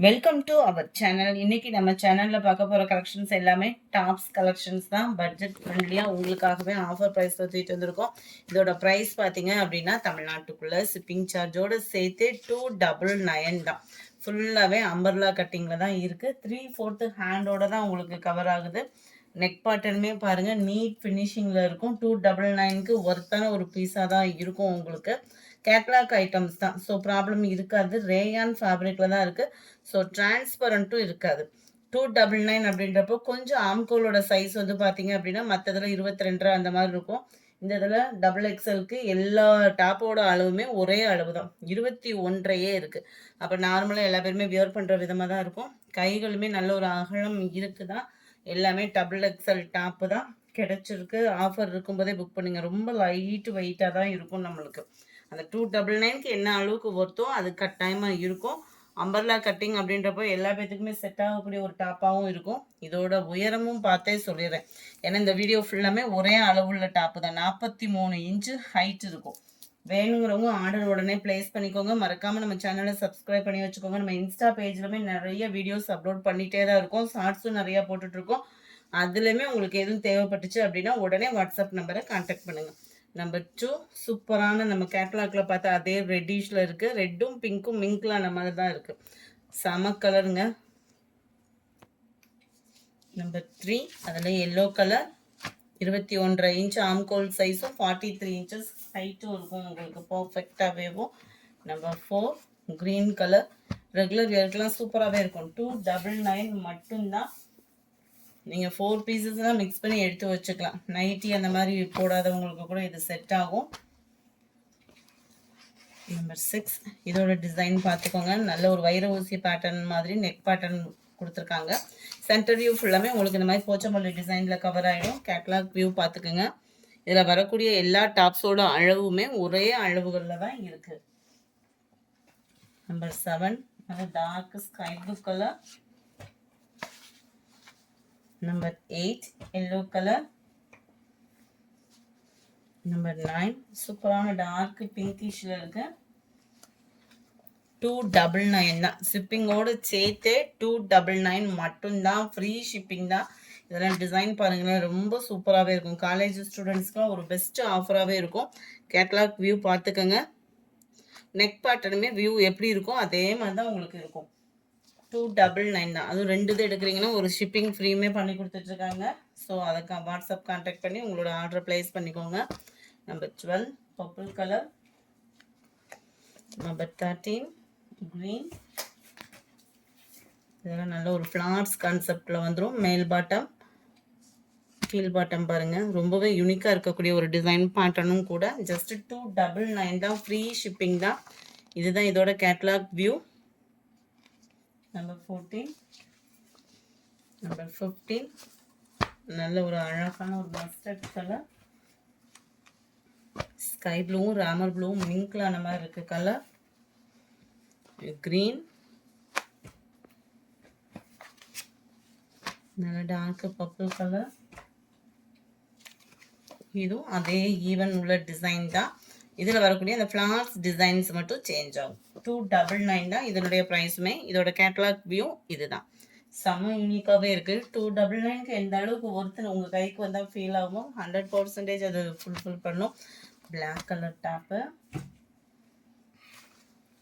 Welcome to our channel. இன்னைக்கு நம்ம சேனல்ல பார்க்க போற கலெக்ஷன்ஸ் எல்லாமே டாப்ஸ் கலெக்ஷன்ஸ் தான். பட்ஜெட் ஃப்ரெண்ட்லியா உங்களுக்காகவே ஆஃபர் பிரைஸ் தூக்கிட்டு வந்திருக்கோம். இதோட பிரைஸ் பார்த்தீங்க அப்படின்னா தமிழ்நாட்டுக்குள்ள ஷிப்பிங் சார்ஜோட சேர்த்து 299 தான். ஃபுல்லாகவே அம்பர்லா கட்டிங்கில் தான் இருக்குது. 3/4 ஹேண்டோட தான் உங்களுக்கு கவர் ஆகுது. நெக் பாட்டனுமே பாருங்க நீட் ஃபினிஷிங்கில் இருக்கும். 299க்கு ஒர்த்தான ஒரு பீஸாக தான் இருக்கும் உங்களுக்கு. கேட்லாக் ஐட்டம்ஸ் தான், ஸோ ப்ராப்ளம் இருக்காது. ரேயான் ஃபேப்ரிக்கில் தான் இருக்குது, ஸோ டிரான்ஸ்பரண்ட்டும் இருக்காது. 299 அப்படின்றப்போ கொஞ்சம் ஆம்கோலோட சைஸ் வந்து பார்த்தீங்க அப்படின்னா மற்றதில் 22 அந்த மாதிரி இருக்கும். இந்த இதில் டபுள் எக்ஸலுக்கு எல்லா டாப்போட அளவுமே ஒரே அளவு தான், 21.5 இருக்குது. அப்போ நார்மலாக எல்லா பேருமே வியர் பண்ணுற விதமாக தான் இருக்கும். கைகளுமே நல்ல ஒரு அகலம் இருக்குதான். எல்லாமே டபுள் எக்ஸல் டாப்பு தான் கிடைச்சிருக்கு. ஆஃபர் இருக்கும்போதே புக் பண்ணுங்க. ரொம்ப லைட் வெயிட்டாக தான் இருக்கும் நம்மளுக்கு. அந்த 299க்கு என்ன அளவுக்கு ஒர்த்தோ அது கட்டாயமாக இருக்கும். அம்பர்லா கட்டிங் அப்படின்றப்போ எல்லா பேத்துக்குமே செட் ஆகக்கூடிய ஒரு டாப்பாகவும் இருக்கும். இதோட உயரமும் பார்த்தே சொல்லிடுறேன், ஏன்னா இந்த வீடியோ ஃபுல்லாமே ஒரே அளவுள்ள டாப்பு தான். 43 இன்ச்சு ஹைட் இருக்கும். வேணுங்கிறவங்க ஆர்டர் உடனே பிளேஸ் பண்ணிக்கோங்க. மறக்காமல் நம்ம சேனலை சப்ஸ்கிரைப் பண்ணி வச்சுக்கோங்க. நம்ம இன்ஸ்டா பேஜ்லுமே நிறைய வீடியோஸ் அப்லோட் பண்ணிகிட்டே தான் இருக்கும். ஷார்ட்ஸும் நிறையா போட்டுட்ருக்கோம். அதுலேயுமே உங்களுக்கு எதுவும் தேவைப்பட்டுச்சு அப்படின்னா உடனே வாட்ஸ்அப் நம்பரை கான்டாக்ட் பண்ணுங்கள். நம்பர் 2 சூப்பரான நம்ம கேட்லாக்ல பார்த்தா அதே ரெட்டிஷ்ல இருக்கு. ரெட்டும் பிங்க்கும் மிங்க்லான மாதிரி தான் இருக்கு. செம கலருங்க. நம்பர் 3 அதில் எல்லோ கலர், 21.5 இன்ச் ஆம்கோல் சைஸும் 43 இன்ச்சஸ் ஹைட்டும் இருக்கும் உங்களுக்கு பர்ஃபெக்டாகவேவும். நம்பர் 4 க்ரீன் கலர், ரெகுலர் வியர்க்கெலாம் சூப்பராகவே இருக்கும். 299 மட்டும்தான். நீங்கள் 4 பீசஸ்லாம் மிக்ஸ் பண்ணி எடுத்து வச்சுக்கலாம். நைட்டி அந்த மாதிரி போடாதவங்களுக்கு கூட இது செட் ஆகும். நம்பர் 6 இதோட டிசைன் பார்த்துக்கோங்க. நல்ல ஒரு வைர ஊசி பேட்டர்ன் மாதிரி நெக் பேட்டர்ன் கொடுத்துருக்காங்க. சென்டர் வியூ ஃபுல்லாமே உங்களுக்கு இந்த மாதிரி போச்சமல்லி டிசைனில் கவர் ஆகிடும். கேட்லாக் வியூ பார்த்துக்கோங்க. இதில் வரக்கூடிய எல்லா டாப்ஸோட அளவுமே ஒரே அளவுகளில் தான் இருக்குது. நம்பர் 7 நல்ல dark sky blue colour. Number 8 yellow colour. Number 9 சூப்பரான டார்க் பிங்கிஷ்ல இருக்கு. 299 தான். ஷிப்பிங்கோடு சேர்த்து 299 மட்டும்தான். ஃப்ரீ ஷிப்பிங் தான். இதெல்லாம் டிசைன் பாருங்களேன், ரொம்ப சூப்பராகவே இருக்கும். காலேஜ் ஸ்டூடெண்ட்ஸ்க்குலாம் ஒரு பெஸ்ட் ஆஃபராகவே இருக்கும். கேட்லாக் வியூ பார்த்துக்கோங்க. நெக் பேட்டர்னுமே வியூ எப்படி இருக்கும் அதே மாதிரி தான் உங்களுக்கு இருக்கும். 299 தான். அதுவும் 2 இது எடுக்கிறீங்கன்னா ஒரு ஷிப்பிங் ஃப்ரீமே பண்ணி கொடுத்துட்ருக்காங்க. ஸோ அதுக்கு வாட்ஸ்அப் கான்டாக்ட் பண்ணி உங்களோட ஆர்டர் ப்ளேஸ் பண்ணிக்கோங்க. Number 12 purple colour. Number 13 green. இதெல்லாம் நல்ல ஒரு ஃப்ளார்ஸ் கான்செப்டில் வந்துடும். மேல் பாட்டம் கீழ் பாட்டம் பாருங்கள், ரொம்பவே யூனிக்காக இருக்கக்கூடிய ஒரு டிசைன் பேட்டர்னும் கூட. ஜஸ்ட் 299 தான். ஃப்ரீ ஷிப்பிங் தான். இதுதான் இதோட கேட்லாக் வியூ. நம்பர் 14 நம்பர் 15 நல்ல ஒரு அழகான ஒரு மஸ்டர்ட் கலர். ஸ்கை ப்ளூவும் ராமர் ப்ளூவும் மிங்க்லான மாதிரி இருக்கு கலர். கிரீன், நல்ல டார்க் பர்பிள் கலர். இதுவும் அதே ஈவன் உள்ள டிசைன் தான். இதில் வரக்கூடிய அந்த ஃப்ளார்ஸ் டிசைன்ஸ் மட்டும் சேஞ்ச் ஆகும். 299 தான் இதனுடைய ப்ரைஸுமே. இதோட கேட்லாக் வியூ இதுதான். செம்ம யூனிக்காகவே இருக்குது. 299க்கு எந்த அளவுக்கு ஒருத்தர் உங்கள் கைக்கு வந்தால் ஃபீல் ஆகும், 100% அது ஃபுல்ஃபில் பண்ணும். பிளாக் கலர் டாப்பு,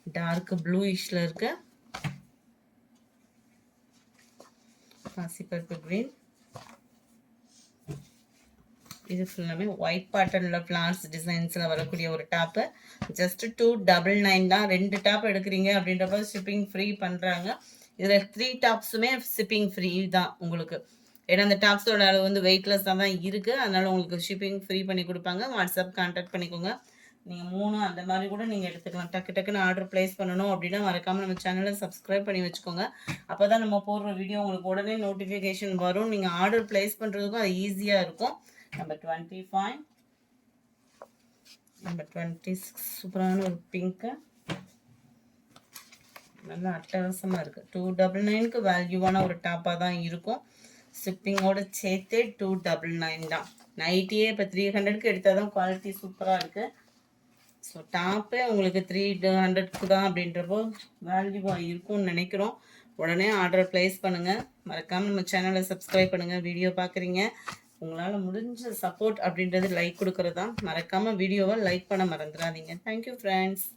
டார்க் ப்ளூயிஷில் இருக்கு. பாசிப்பருப்பு க்ரீன். இது ஃபுல்லாமே ஒயிட் பேட்டர்னில் ஃப்ளார்ஸ் டிசைன்ஸில் வரக்கூடிய ஒரு டாப்பு. ஜஸ்ட் 299 தான். 2 டாப் எடுக்கிறீங்க அப்படின்றப்ப ஷிப்பிங் ஃப்ரீ பண்ணுறாங்க. இதில் 3 டாப்ஸுமே ஷிப்பிங் ஃப்ரீ தான் உங்களுக்கு. ஏன்னா அந்த டாப்ஸோட அளவு வந்து வெயிட்லெஸ்ஸாக தான் இருக்குது, அதனால் உங்களுக்கு ஷிப்பிங் ஃப்ரீ பண்ணி கொடுப்பாங்க. வாட்ஸ்அப் கான்டாக்ட் பண்ணிக்கோங்க. நீங்கள் 3 அந்த மாதிரி கூட நீங்கள் எடுத்துக்கலாம். டக்கு டக்குன்னு ஆர்டர் ப்ளேஸ் பண்ணணும் அப்படின்னா மறக்காமல் நம்ம சேனலை சப்ஸ்கிரைப் பண்ணி வச்சுக்கோங்க. அப்போ தான் நம்ம போடுற வீடியோ உங்களுக்கு உடனே நோட்டிஃபிகேஷன் வரும். நீங்கள் ஆர்டர் ப்ளேஸ் பண்ணுறதுக்கும் அது ஈஸியாக இருக்கும். நம்பர் 25 நம்பர் 26 சூப்பரான ஒரு பிங்க்கு. நல்லா அட்டகாசமாக இருக்குது. 299க்கு வேல்யூவான ஒரு டாப்பாக தான் இருக்கும். ஷிப்பிங்கோடு சேர்த்து 299 தான். நைட்டியே இப்போ 300க்கு எடுத்தால் தான் குவாலிட்டி சூப்பராக இருக்குது. ஸோ டாப்பே உங்களுக்கு 300க்கு தான் அப்படின்றப்போ வேல்யூவாக இருக்கும்னு நினைக்கிறோம். உடனே ஆர்டர் ப்ளேஸ் பண்ணுங்கள். மறக்காமல் நம்ம சேனலை சப்ஸ்கிரைப் பண்ணுங்கள். வீடியோ பார்க்குறீங்க, உங்களால் முடிஞ்ச சப்போர்ட் அப்படின்றது லைக் கொடுக்குறது தான். மறக்காமல் வீடியோவை லைக் பண்ண மறந்துடாதீங்க. Thank you friends.